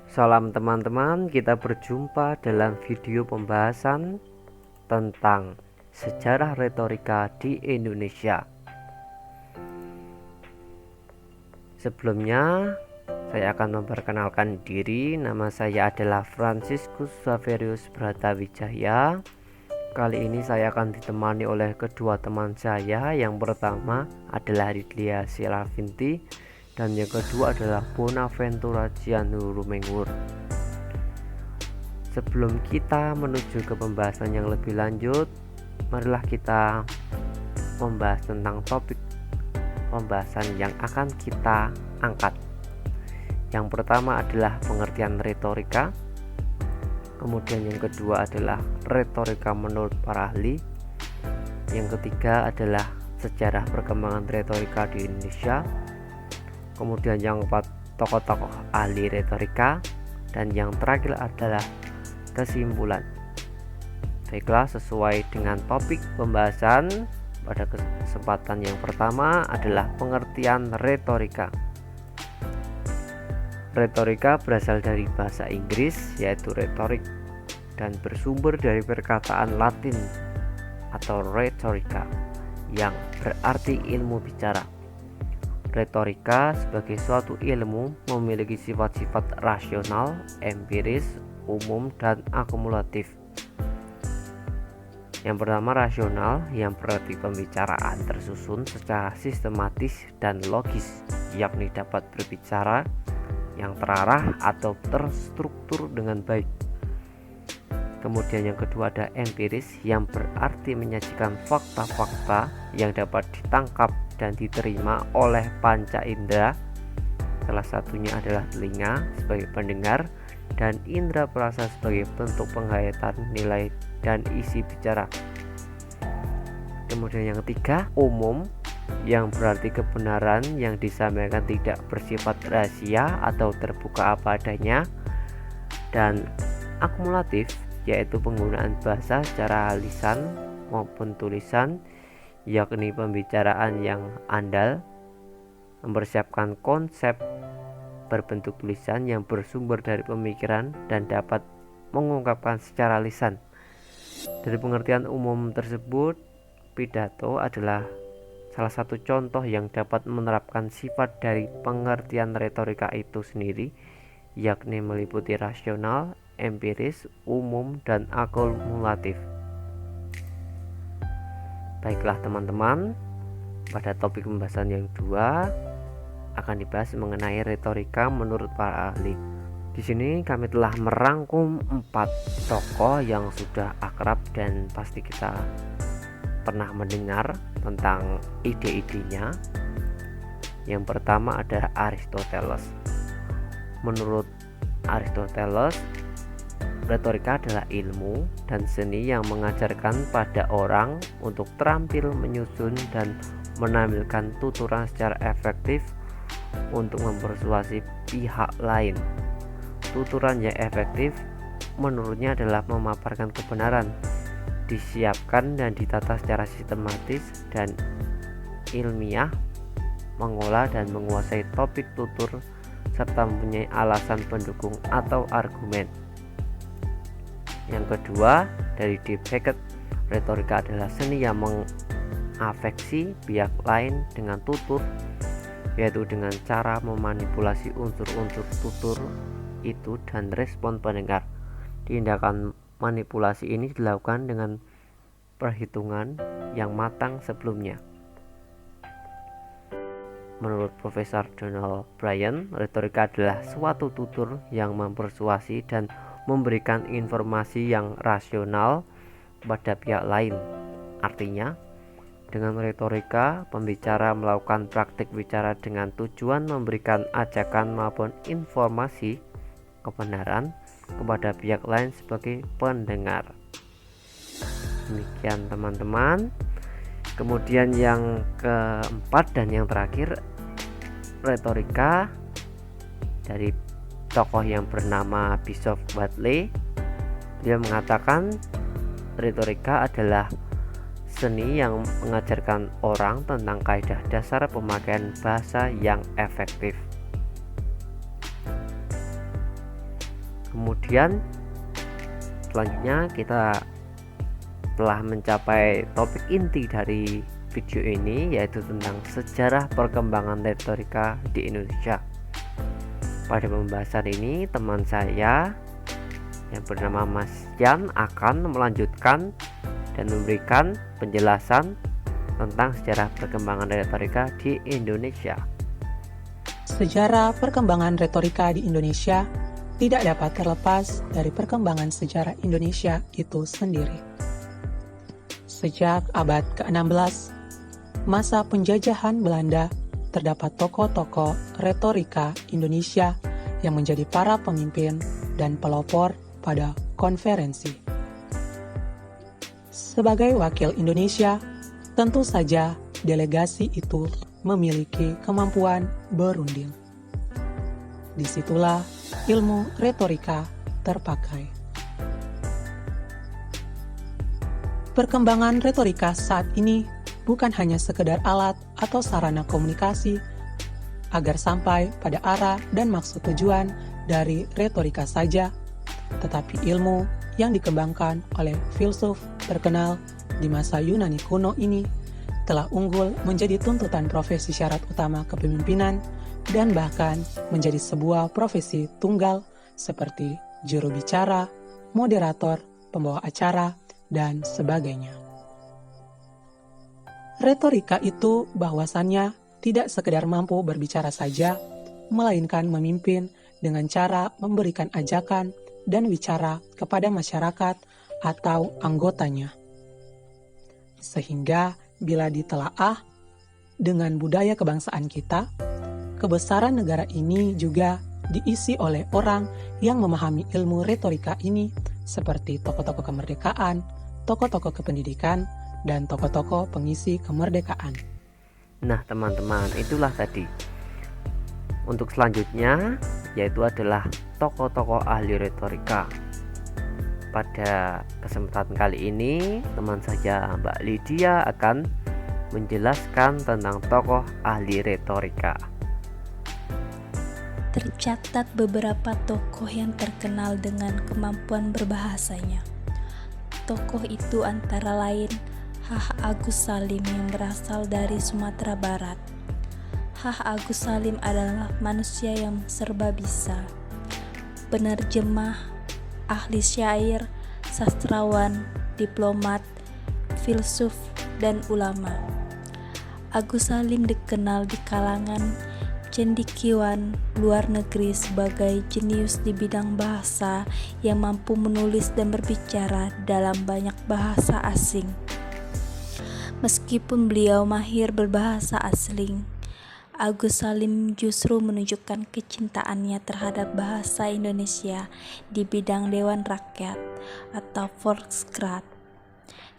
Salam teman-teman, kita berjumpa dalam video pembahasan tentang sejarah retorika di Indonesia. Sebelumnya, saya akan memperkenalkan diri. Nama saya adalah Franciscus Saverius Bratawijaya. Kali ini saya akan ditemani oleh kedua teman saya. Yang pertama adalah Ridlia Selavinti dan yang kedua adalah Bonaventura Cianur Rumengur. Sebelum kita menuju ke pembahasan yang lebih lanjut, marilah kita membahas tentang topik pembahasan yang akan kita angkat. Yang pertama adalah pengertian retorika, kemudian yang kedua adalah retorika menurut para ahli, yang ketiga adalah sejarah perkembangan retorika di Indonesia, kemudian yang keempat tokoh-tokoh ahli retorika, dan yang terakhir adalah kesimpulan. Baiklah, sesuai dengan topik pembahasan, pada kesempatan yang pertama adalah pengertian retorika. Retorika berasal dari bahasa Inggris yaitu rhetoric dan bersumber dari perkataan Latin atau rhetorica yang berarti ilmu bicara. Retorika sebagai suatu ilmu memiliki sifat-sifat rasional, empiris, umum, dan akumulatif. Yang pertama rasional, yang berarti pembicaraan tersusun secara sistematis dan logis, yakni dapat berbicara yang terarah atau terstruktur dengan baik. Kemudian yang kedua ada empiris, yang berarti menyajikan fakta-fakta yang dapat ditangkap dan diterima oleh panca indera. Salah satunya adalah telinga sebagai pendengar dan indera perasa sebagai bentuk penghayatan nilai dan isi bicara. Kemudian yang ketiga umum, yang berarti kebenaran yang disampaikan tidak bersifat rahasia atau terbuka apa adanya. Dan akumulatif, yaitu penggunaan bahasa secara lisan maupun tulisan, yakni pembicaraan yang andal, mempersiapkan konsep berbentuk tulisan yang bersumber dari pemikiran dan dapat mengungkapkan secara lisan. Dari pengertian umum tersebut, pidato adalah salah satu contoh yang dapat menerapkan sifat dari pengertian retorika itu sendiri, yakni meliputi rasional, empiris, umum, dan akumulatif. Baiklah teman-teman, pada topik pembahasan yang kedua akan dibahas mengenai retorika menurut para ahli. Di sini kami telah merangkum 4 tokoh yang sudah akrab dan pasti kita pernah mendengar tentang ide-idenya. Yang pertama ada Aristoteles. Menurut Aristoteles, retorika adalah ilmu dan seni yang mengajarkan pada orang untuk terampil menyusun dan menampilkan tuturan secara efektif untuk mempersuasi pihak lain. Tuturan yang efektif menurutnya adalah memaparkan kebenaran, disiapkan dan ditata secara sistematis dan ilmiah, mengolah dan menguasai topik tutur, serta mempunyai alasan pendukung atau argumen. Yang kedua, dari D. Beckett, retorika adalah seni yang mengafeksi pihak lain dengan tutur, yaitu dengan cara memanipulasi unsur-unsur tutur itu dan respon pendengar. Tindakan manipulasi ini dilakukan dengan perhitungan yang matang sebelumnya. Menurut Profesor Donald Bryan, retorika adalah suatu tutur yang mempersuasi dan memberikan informasi yang rasional pada pihak lain. Artinya, dengan retorika, pembicara melakukan praktik bicara dengan tujuan memberikan ajakan maupun informasi kebenaran kepada pihak lain sebagai pendengar. Demikian teman-teman. Kemudian yang keempat dan yang terakhir, retorika dari tokoh yang bernama Bishop Whately. Dia mengatakan retorika adalah seni yang mengajarkan orang tentang kaidah dasar pemakaian bahasa yang efektif. Kemudian selanjutnya kita telah mencapai topik inti dari video ini, yaitu tentang sejarah perkembangan retorika di Indonesia. Pada pembahasan ini teman saya yang bernama Mas Yan akan melanjutkan dan memberikan penjelasan tentang sejarah perkembangan retorika di Indonesia. Sejarah perkembangan retorika di Indonesia tidak dapat terlepas dari perkembangan sejarah Indonesia itu sendiri. Sejak abad ke-16, masa penjajahan Belanda, terdapat tokoh-tokoh retorika Indonesia yang menjadi para pemimpin dan pelopor pada konferensi. Sebagai wakil Indonesia, tentu saja delegasi itu memiliki kemampuan berunding. Disitulah ilmu retorika terpakai. Perkembangan retorika saat ini bukan hanya sekedar alat atau sarana komunikasi agar sampai pada arah dan maksud tujuan dari retorika saja, tetapi ilmu yang dikembangkan oleh filsuf terkenal di masa Yunani kuno ini telah unggul menjadi tuntutan profesi syarat utama kepemimpinan dan bahkan menjadi sebuah profesi tunggal seperti juru bicara, moderator, pembawa acara, dan sebagainya. Retorika itu bahwasannya tidak sekedar mampu berbicara saja, melainkan memimpin dengan cara memberikan ajakan dan wicara kepada masyarakat atau anggotanya. Sehingga bila ditelaah dengan budaya kebangsaan kita, kebesaran negara ini juga diisi oleh orang yang memahami ilmu retorika ini seperti tokoh-tokoh kemerdekaan, tokoh-tokoh kependidikan, dan tokoh-tokoh pengisi kemerdekaan. Nah teman-teman, itulah tadi. Untuk selanjutnya yaitu adalah tokoh-tokoh ahli retorika. Pada kesempatan kali ini teman saya Mbak Lydia akan menjelaskan tentang tokoh ahli retorika. Tercatat beberapa tokoh yang terkenal dengan kemampuan berbahasanya. Tokoh itu antara lain H. Agus Salim yang berasal dari Sumatera Barat. H. Agus Salim adalah manusia yang serba bisa. Penerjemah, ahli syair, sastrawan, diplomat, filsuf, dan ulama. Agus Salim dikenal di kalangan cendekiawan luar negeri sebagai jenius di bidang bahasa yang mampu menulis dan berbicara dalam banyak bahasa asing. Meskipun beliau mahir berbahasa asing, Agus Salim justru menunjukkan kecintaannya terhadap bahasa Indonesia di bidang Dewan Rakyat atau Volkskrant,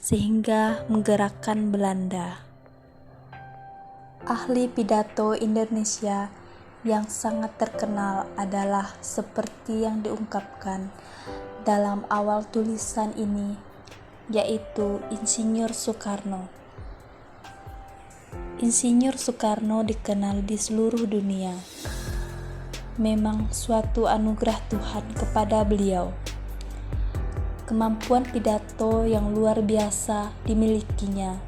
sehingga menggerakkan Belanda. Ahli pidato Indonesia yang sangat terkenal adalah seperti yang diungkapkan dalam awal tulisan ini, yaitu Insinyur Soekarno. Insinyur Soekarno dikenal di seluruh dunia. Memang suatu anugerah Tuhan kepada beliau. Kemampuan pidato yang luar biasa dimilikinya.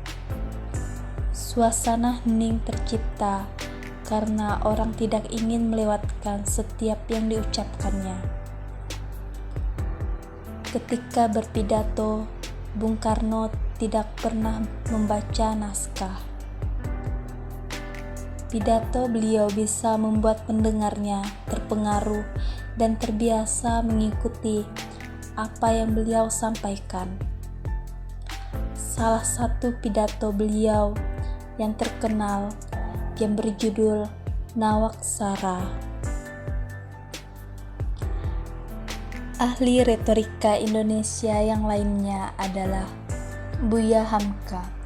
Suasana hening tercipta karena orang tidak ingin melewatkan setiap yang diucapkannya. Ketika berpidato, Bung Karno tidak pernah membaca naskah. Pidato beliau bisa membuat pendengarnya terpengaruh dan terbiasa mengikuti apa yang beliau sampaikan. Salah satu pidato beliau yang terkenal yang berjudul Nawaksara. Ahli retorika Indonesia yang lainnya adalah Buya Hamka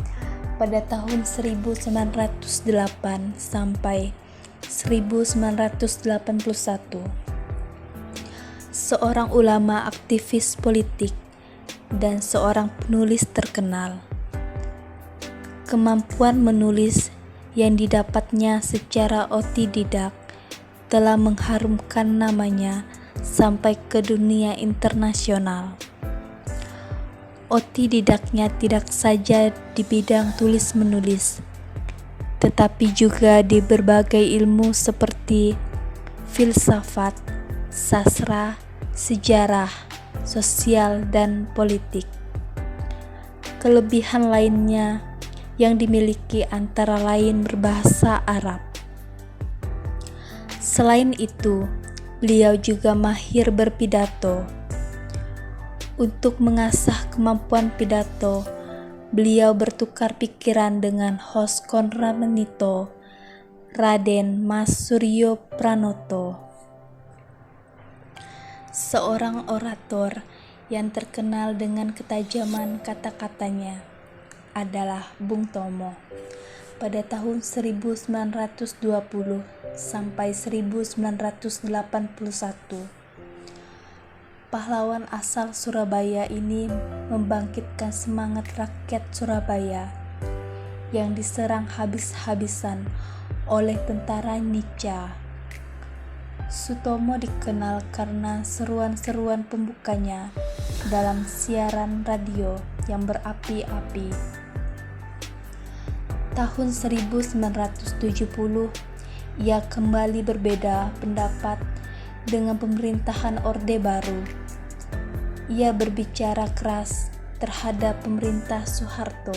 pada tahun 1908 sampai 1981. Seorang ulama aktivis politik dan seorang penulis terkenal. Kemampuan menulis yang didapatnya secara otodidak telah mengharumkan namanya sampai ke dunia internasional. Otodidaknya tidak saja di bidang tulis-menulis, tetapi juga di berbagai ilmu seperti filsafat, sastra, sejarah, sosial, dan politik. Kelebihan lainnya yang dimiliki antara lain berbahasa Arab. Selain itu, beliau juga mahir berpidato. Untuk mengasah kemampuan pidato, beliau bertukar pikiran dengan host Konrad Menito, Raden Mas Suryo Pranoto. Seorang orator yang terkenal dengan ketajaman kata-katanya adalah Bung Tomo. Pada tahun 1920 sampai 1981, pahlawan asal Surabaya ini membangkitkan semangat rakyat Surabaya yang diserang habis-habisan oleh tentara Nica. Sutomo dikenal karena seruan-seruan pembukanya dalam siaran radio yang berapi-api. Tahun 1970, ia kembali berbeda pendapat dengan pemerintahan Orde Baru. Ia berbicara keras terhadap pemerintah Soeharto.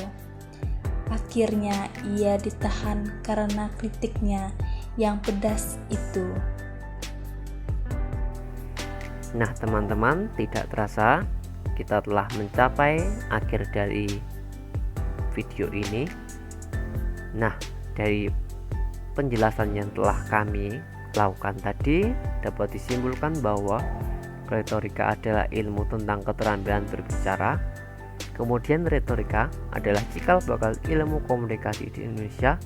Akhirnya ia ditahan karena kritiknya yang pedas itu. Nah teman-teman, tidak terasa kita telah mencapai akhir dari video ini. Nah, dari penjelasan yang telah kami lakukan tadi dapat disimpulkan bahwa retorika adalah ilmu tentang keterampilan berbicara. Kemudian retorika adalah cikal bakal ilmu komunikasi di Indonesia,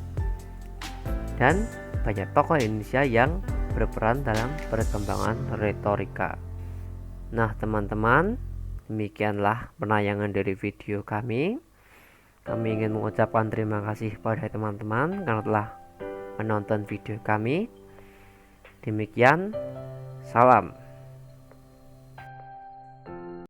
dan banyak tokoh Indonesia yang berperan dalam perkembangan retorika. Nah teman-teman, demikianlah penayangan dari video kami. Kami ingin mengucapkan terima kasih pada teman-teman karena telah menonton video kami. Demikian, salam.